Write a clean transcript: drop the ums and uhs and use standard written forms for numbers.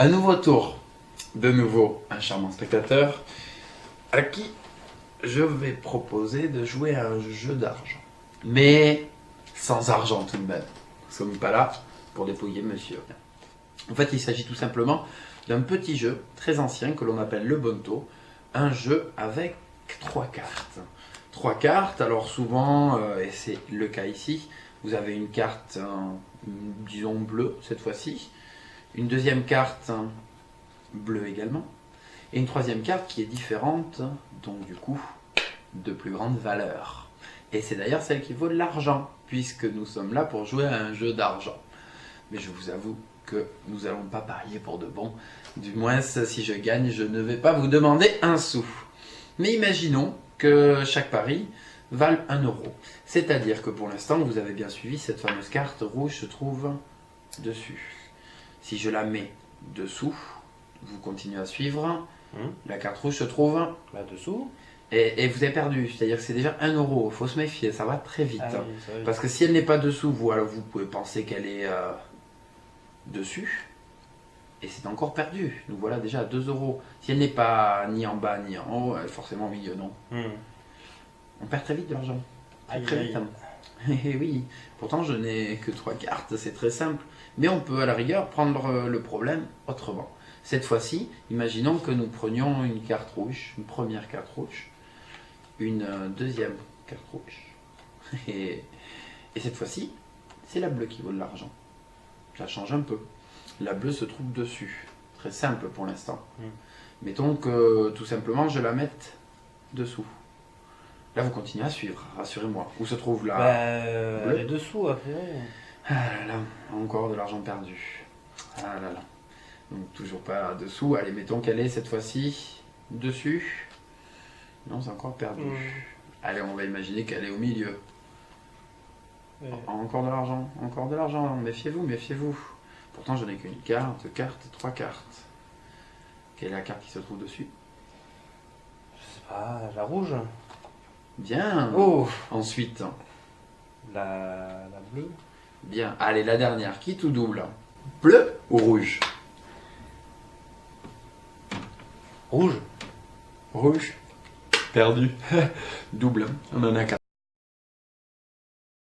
Un nouveau tour, de nouveau un charmant spectateur à qui je vais proposer de jouer à un jeu d'argent. Mais sans argent tout de même. Nous ne sommes pas là pour dépouiller monsieur. En fait, il s'agit tout simplement d'un petit jeu très ancien que l'on appelle le Bonto. Un jeu avec 3 cartes. 3 cartes, alors souvent, et c'est le cas ici, vous avez une carte, disons bleue cette fois-ci, une deuxième carte bleue également, et une troisième carte qui est différente, donc du coup de plus grande valeur. Et c'est d'ailleurs celle qui vaut de l'argent, puisque nous sommes là pour jouer à un jeu d'argent. Mais je vous avoue que nous n'allons pas parier pour de bon. Du moins, si je gagne, je ne vais pas vous demander un sou. Mais imaginons que chaque pari vale 1 euro. C'est-à-dire que pour l'instant, vous avez bien suivi, cette fameuse carte rouge se trouve dessus. Si je la mets dessous, vous continuez à suivre, la carte rouge se trouve là-dessous. Et vous avez perdu, c'est-à-dire que c'est déjà 1 euro. Il faut se méfier, ça va très vite. Ah oui, ça va vite. Parce que si elle n'est pas dessous, vous pouvez penser qu'elle est dessus. Et c'est encore perdu. Nous voilà déjà à 2 euros. Si elle n'est pas ni en bas ni en haut, elle est forcément au milieu, non. On perd très vite de l'argent. Très vite. Et oui, pourtant je n'ai que 3 cartes, c'est très simple. Mais on peut à la rigueur prendre le problème autrement. Cette fois-ci, imaginons que nous prenions une carte rouge, une première carte rouge, une deuxième carte rouge. Et cette fois-ci, c'est la bleue qui vaut de l'argent. Ça change un peu. La bleue se trouve dessus. Très simple pour l'instant. Mettons que tout simplement je la mette dessous. Là, vous continuez à suivre, rassurez-moi. Où se trouve la bleue? Elle est dessous après. Ah là là, encore de l'argent perdu. Ah là là. Donc toujours pas dessous. Allez, mettons qu'elle est cette fois-ci dessus. Non, c'est encore perdu. Allez, on va imaginer qu'elle est au milieu. Encore de l'argent, encore de l'argent. Méfiez-vous, méfiez-vous. Pourtant, je n'ai qu'une carte, 3 cartes. Quelle est la carte qui se trouve dessus? Je sais pas, la rouge. Bien. Oh, Ensuite, la bleue. bien. Allez, la dernière. Qui tout double? Bleu ou rouge? Rouge. Rouge. Perdu. Double. On en a 4.